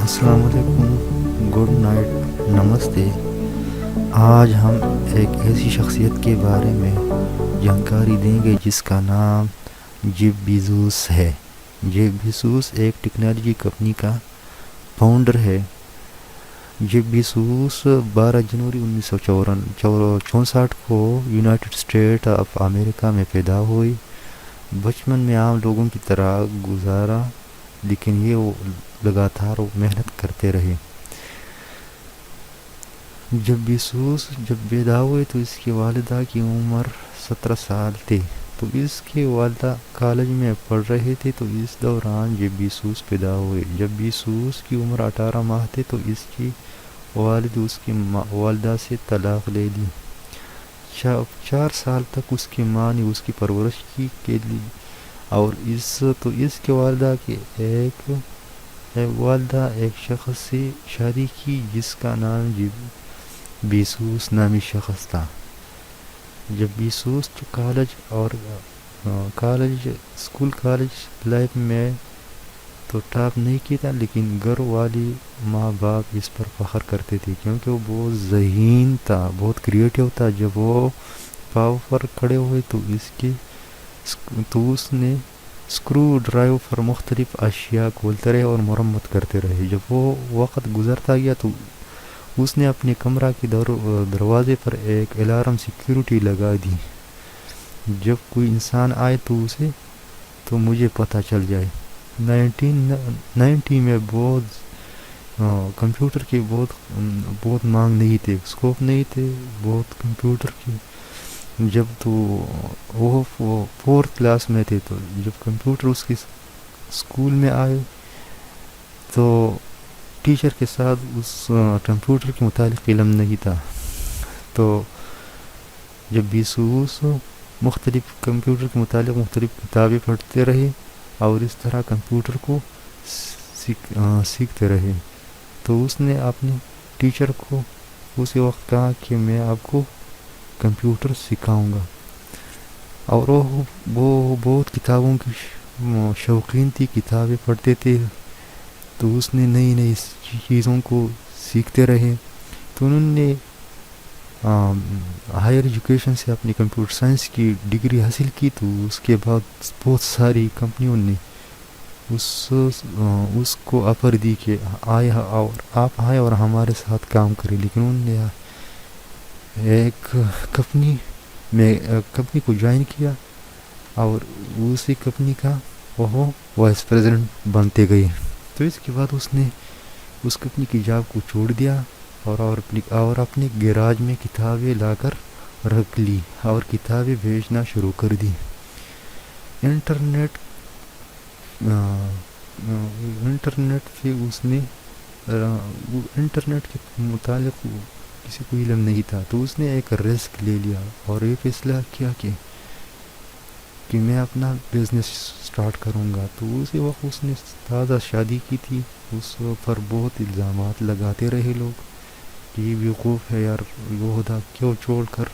السلام علیکم، good night, نمستے۔ آج ہم ایک ایسی شخصیت کے بارے میں جانکاری دیں گے جس کا نام جیف بیزوس ہے۔ جیف بیزوس ایک ٹیکنالوجی کمپنی کا فاؤنڈر ہے۔ جیف بیزوس 12 جنوری 1964 کو یونائٹڈ اسٹیٹ آف امریکہ میں پیدا ہوئی۔ بچپن میں عام لوگوں کی طرح گزارا، لیکن یہ لگاتار محنت کرتے رہے۔ جب بیزوس پیدا ہوئے تو اس کی والدہ کی عمر 17 سال تھی، تو اس کی والدہ کالج میں پڑھ رہے تھے، تو اس دوران جب بیزوس پیدا ہوئے۔ جب بیزوس کی عمر 18 ماہ تھی تو اس کی والد اس کی والدہ سے طلاق لے لی۔ 4 سال تک اس کی ماں نے اس کی پرورش کی کے لی، اور اس کی والدہ ایک شخص سے شادی کی جس کا نام بیزوس نامی شخص تھا۔ جب بیزوس کالج لائف میں تو ٹاپ نہیں کیا تھا، لیکن گھر والی ماں باپ اس پر فخر کرتے تھے کیونکہ وہ بہت ذہین تھا، بہت کریٹیو تھا۔ جب وہ پاؤں پر کھڑے ہوئے تو اس نے اسکرو ڈرائیو پر مختلف اشیاء کھولتے رہے اور مرمت کرتے رہے۔ جب وہ وقت گزرتا گیا تو اس نے اپنے کمرہ کے دروازے پر ایک الارم سیکیورٹی لگا دی، جب کوئی انسان آئے تو مجھے پتہ چل جائے۔ 1990 میں کمپیوٹر کی بہت مانگ نہیں تھی، اسکوپ نہیں تھے بہت کمپیوٹر کی۔ جب تو وہ 4th کلاس میں تھے، تو جب کمپیوٹر اس کی اسکول میں آئے تو ٹیچر کے ساتھ اس کمپیوٹر کے متعلق علم نہیں تھا، تو جب بیزوس مختلف کمپیوٹر کے متعلق مختلف کتابیں پڑھتے رہے اور اس طرح کمپیوٹر کو سیکھتے رہے، تو اس نے اپنے ٹیچر کو اسی وقت کہا کہ میں آپ کو کمپیوٹر سکھاؤں گا۔ اور وہ بہت کتابوں کی شوقین تھی، کتابیں پڑھتے تھے، تو اس نے نئی چیزوں کو سیکھتے رہے۔ تو انہوں نے ہائر ایجوکیشن سے اپنی کمپیوٹر سائنس کی ڈگری حاصل کی، تو اس کے بعد بہت ساری کمپنیوں نے اس کو آفر دی کہ آپ آئے اور ہمارے ساتھ کام کریں، لیکن انہوں نے ایک کمپنی کو جوائن کیا اور اسی کمپنی کا وہ وائس پریزیڈنٹ بنتے گئے۔ تو اس کے بعد اس نے اس کمپنی کی جاب کو چھوڑ دیا اور اپنے گیراج میں کتابیں لا کر رکھ لی اور کتابیں بیچنا شروع کر دی۔ انٹرنیٹ پہ اس نے انٹرنیٹ کے متعلق کسی کو علم نہیں تھا، تو اس نے ایک رسک لے لیا اور یہ فیصلہ کیا کہ میں اپنا بزنس سٹارٹ کروں گا۔ تو اسی وقت اس نے تازہ شادی کی تھی، اس پر بہت الزامات لگاتے رہے لوگ کہ یہ بیوقوف ہے یار، وہ خدا کیوں چھوڑ کر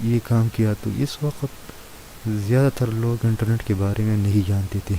یہ کام کیا۔ تو اس وقت زیادہ تر لوگ انٹرنیٹ کے بارے میں نہیں جانتے تھے،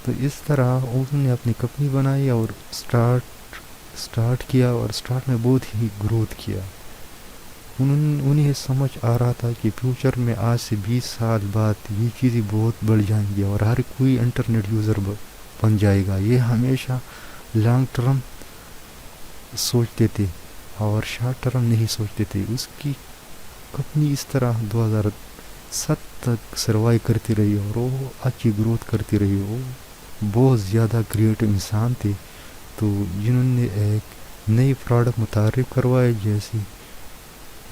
تو اس طرح انہوں نے اپنی کمپنی بنائی اور سٹارٹ کیا، اور سٹارٹ میں بہت ہی گروتھ کیا۔ انہیں سمجھ آ رہا تھا کہ فیوچر میں آج سے 20 سال بعد یہ چیزیں بہت بڑھ جائیں گی اور ہر کوئی انٹرنیٹ یوزر بن جائے گا۔ یہ ہمیشہ لانگ ٹرم سوچتے تھے اور شارٹ ٹرم نہیں سوچتے تھے۔ اس کی کمپنی اس طرح 2007 تک سروائیو کرتی رہی اور وہ اچھی گروتھ کرتی رہی۔ وہ بہت زیادہ کریٹو انسان تھے، تو جنہوں نے ایک نئی پروڈکٹ متعارف کروائے، جیسے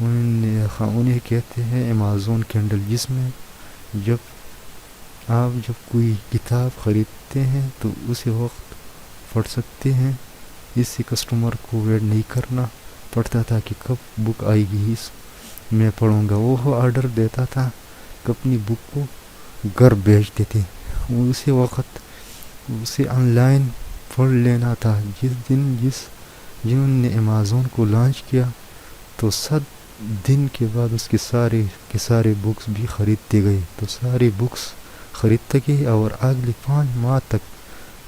انہیں کہتے ہیں ایمیزون کینڈل، جس میں جب کوئی کتاب خریدتے ہیں تو اسی وقت پڑھ سکتے ہیں، اس سے کسٹمر کو ویٹ نہیں کرنا پڑتا تھا کہ کب بک آئے گی میں پڑھوں گا۔ وہ آرڈر دیتا تھا، اپنی بک کو گھر بھیجتے تھے، اسی وقت اسے آن لائن پڑھ لینا تھا۔ جنہوں نے ایمیزون کو لانچ کیا تو 7 دن کے بعد اس کے سارے بکس بھی خریدتے گئے، تو ساری بکس خریدتے گئے اور اگلے 5 ماہ تک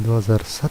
2007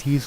$30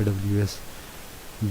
AWS